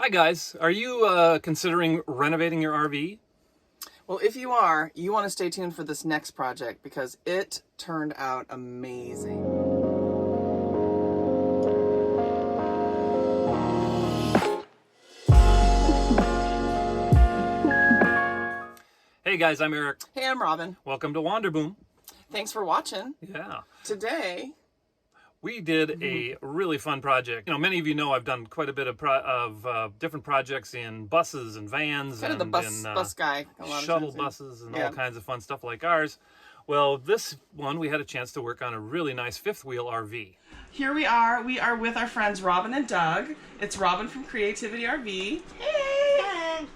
Hi guys, are you considering renovating your RV? Well, if you are, you want to stay tuned for this next project because it turned out amazing. Hey guys, I'm Eric. Hey, I'm Robin. Welcome to Wanderboom. Thanks for watching. Yeah. Today, We did a really fun project. Many of you know I've done quite a bit of different projects in buses and vans kind of and the in bus guy. A lot of shuttle times, yeah. buses and Yeah. all kinds of fun stuff like ours. Well, this one we had a chance to work on a really nice fifth wheel RV. Here we are. We are with our friends Robin and Doug. It's Robin from Creativity RV. Hey!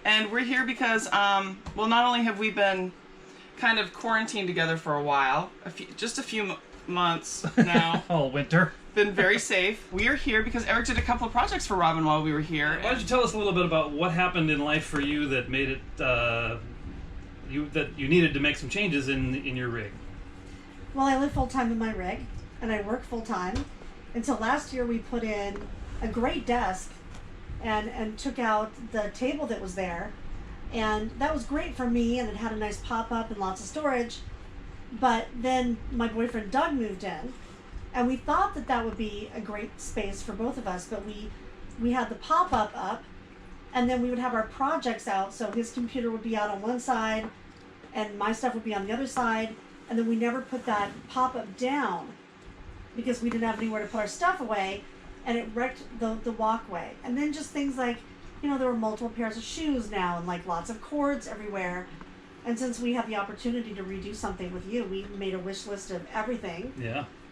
And we're here because, well, not only have we been kind of quarantined together for a while, just a few months now. All winter. Been very safe. We are here because Eric did a couple of projects for Robin while we were here. Why don't you tell us a little bit about what happened in life for you that made it you needed to make some changes in your rig? Well, I live full-time in my rig, and I work full-time. Until last year, we put in a great desk and took out the table that was there. And that was great for me, and it had a nice pop-up and lots of storage. But then my boyfriend Doug moved in, and we thought that that would be a great space for both of us, but we had the pop-up up, and then we would have our projects out, so his computer would be out on one side, and my stuff would be on the other side, and then we never put that pop-up down because we didn't have anywhere to put our stuff away, and it wrecked the walkway. And then just things like, there were multiple pairs of shoes now, and like lots of cords everywhere. And since we had the opportunity to redo something with you, we made a wish list of everything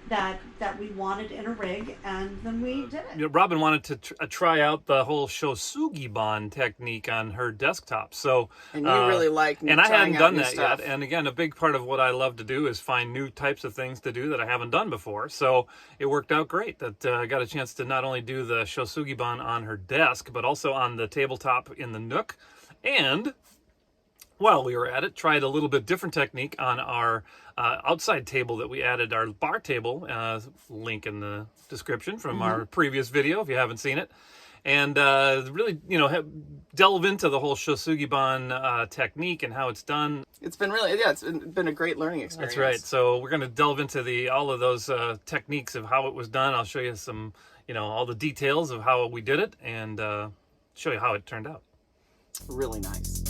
that we wanted in a rig, and then we did it. Robin wanted to try out the whole Shou Sugi Ban technique on her desktop. So, And you really like and I hadn't done that stuff. yet. And again, a big part of what I love to do is find new types of things to do that I haven't done before. So it worked out great that I got a chance to not only do the Shou Sugi Ban on her desk, but also on the tabletop in the nook. And while we were at it, tried a little bit different technique on our outside table that we added, our bar table, link in the description from our previous video if you haven't seen it. And really, delve into the whole Shou Sugi Ban technique and how it's done. It's been really, it's been a great learning experience. That's right. So we're going to delve into all of those techniques of how it was done. I'll show you some, all the details of how we did it and show you how it turned out. Really nice.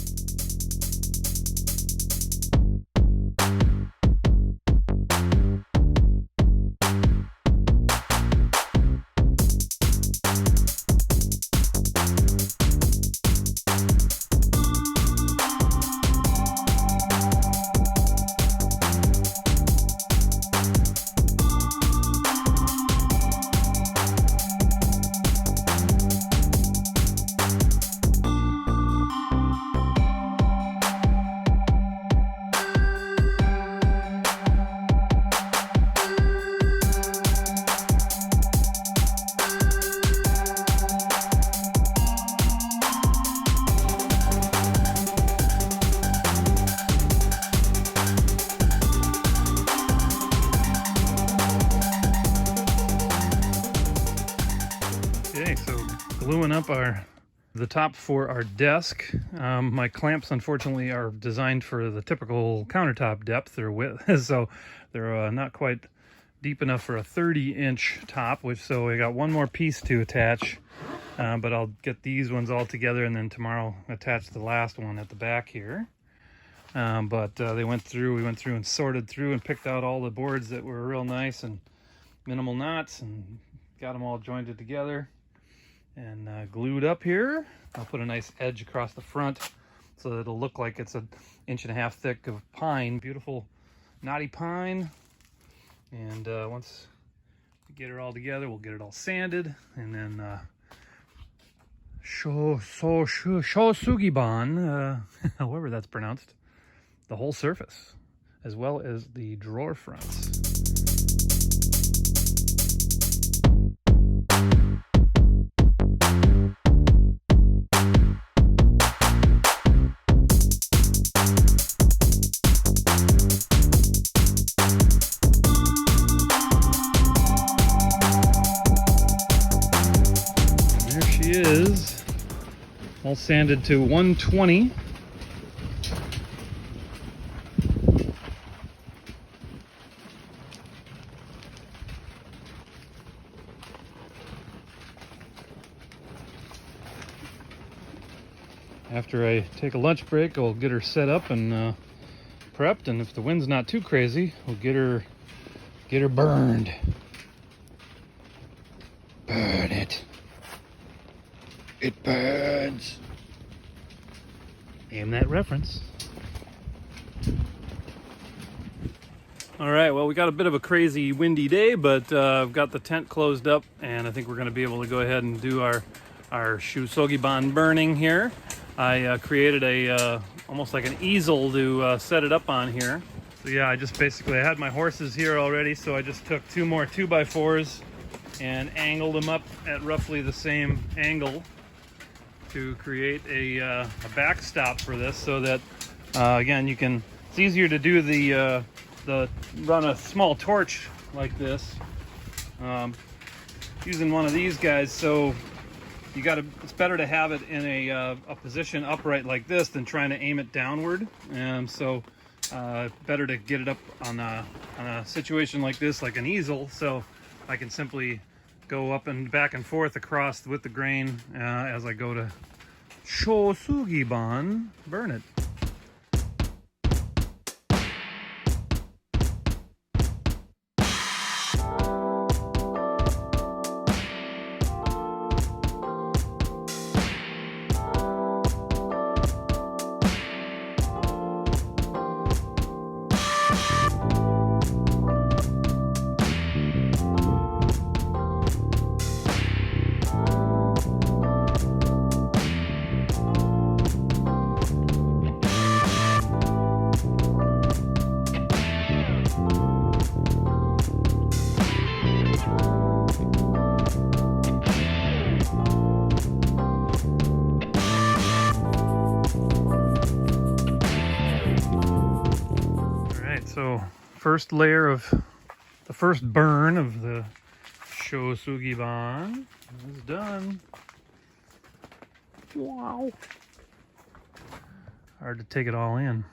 Okay, so gluing up the top for our desk. My clamps, unfortunately, are designed for the typical countertop depth or width, so they're not quite deep enough for a 30-inch top. So we got one more piece to attach, but I'll get these ones all together and then tomorrow attach the last one at the back here. But we went through and sorted through and picked out all the boards that were real nice and minimal knots and got them all jointed together and glued up here. I'll put a nice edge across the front so that it'll look like it's 1.5 inches thick of pine, beautiful knotty pine. And once we get it all together, we'll get it all sanded and then Shou Sugi Ban, however that's pronounced, the whole surface as well as the drawer fronts. There she is. all sanded to 120. After I take a lunch break, I'll get her set up and prepped, and if the wind's not too crazy, we'll get her burned. Burn it. It burns. Name that reference. All right, well, we got a bit of a crazy windy day, but I've got the tent closed up, and I think we're going to be able to go ahead and do our Shou Sugi Ban burning here. I created a almost like an easel to set it up on here. So yeah, I had my horses here already, so I just took 2 more 2x4s and angled them up at roughly the same angle to create a backstop for this, so that again, it's easier to do the run a small torch like this using one of these guys. So it's better to have it in a position upright like this than trying to aim it downward. So better to get it up on a situation like this, like an easel, so I can simply go up and back and forth across with the grain as I go to Shou Sugi Ban burn it. So first layer of the first burn of the Shou Sugi Ban is done. Wow. Hard to take it all in.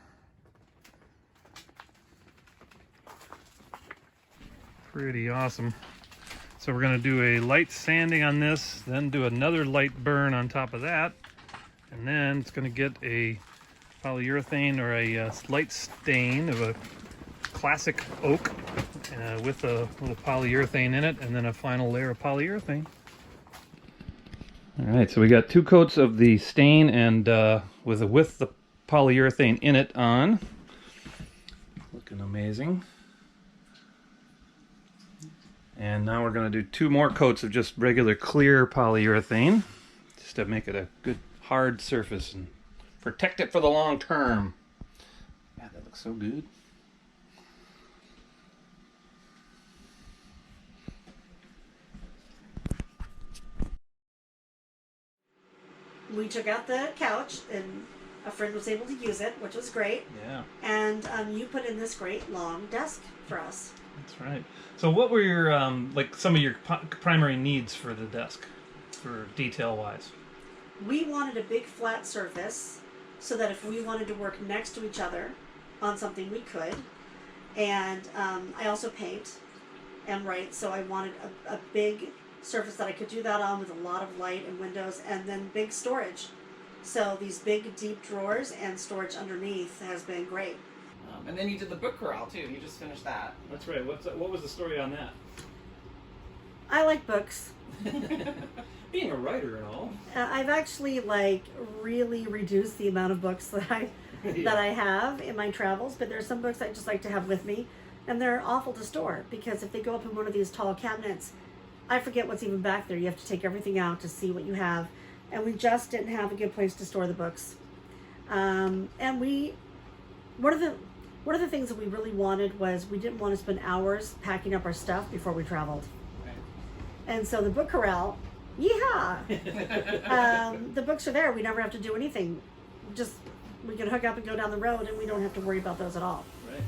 Pretty awesome. So we're going to do a light sanding on this, then do another light burn on top of that, and then it's going to get a polyurethane or a light stain of a classic oak with a little polyurethane in it, and then a final layer of polyurethane. All right, so we got 2 coats of the stain and with the polyurethane in it on. Looking amazing. And now we're going to do 2 more coats of just regular clear polyurethane, just to make it a good hard surface and protect it for the long term. Yeah, that looks so good. We took out the couch, and a friend was able to use it, which was great. Yeah. And you put in this great long desk for us. That's right. So what were your, like some of your primary needs for the desk, for detail-wise? We wanted a big flat surface so that if we wanted to work next to each other on something, we could. And I also paint and write, so I wanted a big surface that I could do that on with a lot of light and windows, and then big storage. So these big deep drawers and storage underneath has been great. And then you did the book corral too. You just finished that. That's right. What was the story on that? I like books. Being a writer and all. I've actually really reduced the amount of books that I have in my travels, but there's some books I just like to have with me, and they're awful to store because if they go up in one of these tall cabinets, I forget what's even back there. You have to take everything out to see what you have, and we just didn't have a good place to store the books. And one of the things that we really wanted was we didn't want to spend hours packing up our stuff before we traveled. Right. And so the book corral, yeehaw! The books are there. We never have to do anything. Just we can hook up and go down the road, and we don't have to worry about those at all. Right.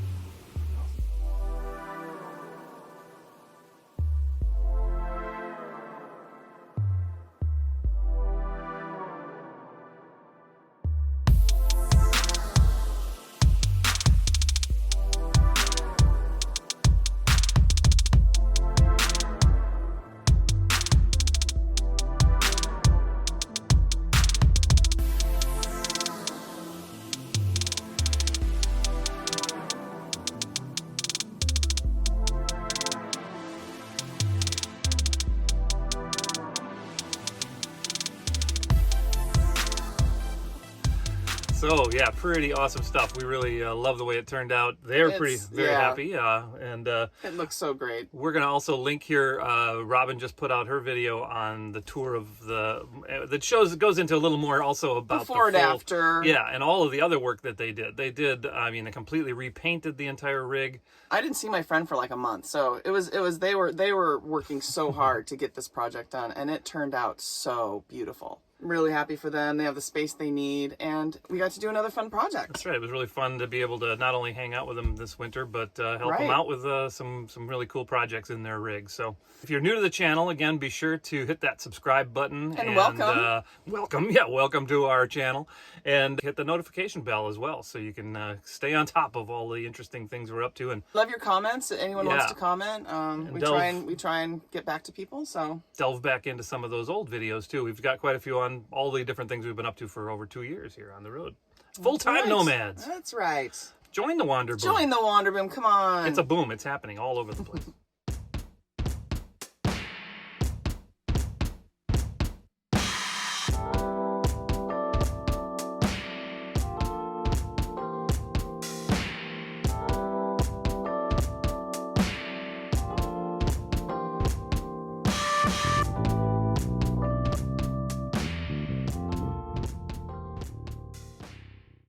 So yeah, pretty awesome stuff. We really love the way it turned out. They're very happy, and it looks so great. we're gonna also link here. Robin just put out her video on the tour of that goes into a little more also about Before and after. Yeah, and all of the other work that they did. They did. I mean, they completely repainted the entire rig. I didn't see my friend for like a month, so it was they were working so hard to get this project done, and it turned out so beautiful. I'm really happy for them. They have the space they need, and we got to do another fun project. That's right. It was really fun to be able to not only hang out with them this winter, but help them out with some really cool projects in their rig. So if you're new to the channel, again, be sure to hit that subscribe button. And welcome. Welcome to our channel. And hit the notification bell as well, so you can stay on top of all the interesting things we're up to. And love your comments. If anyone wants to comment, we try and get back to people. So delve back into some of those old videos too. We've got quite a few on all the different things we've been up to for over 2 years here on the road. Full-time nomads. That's right. Join the Wander Boom. Join the Wander Boom. Come on. It's a boom. It's happening all over the place.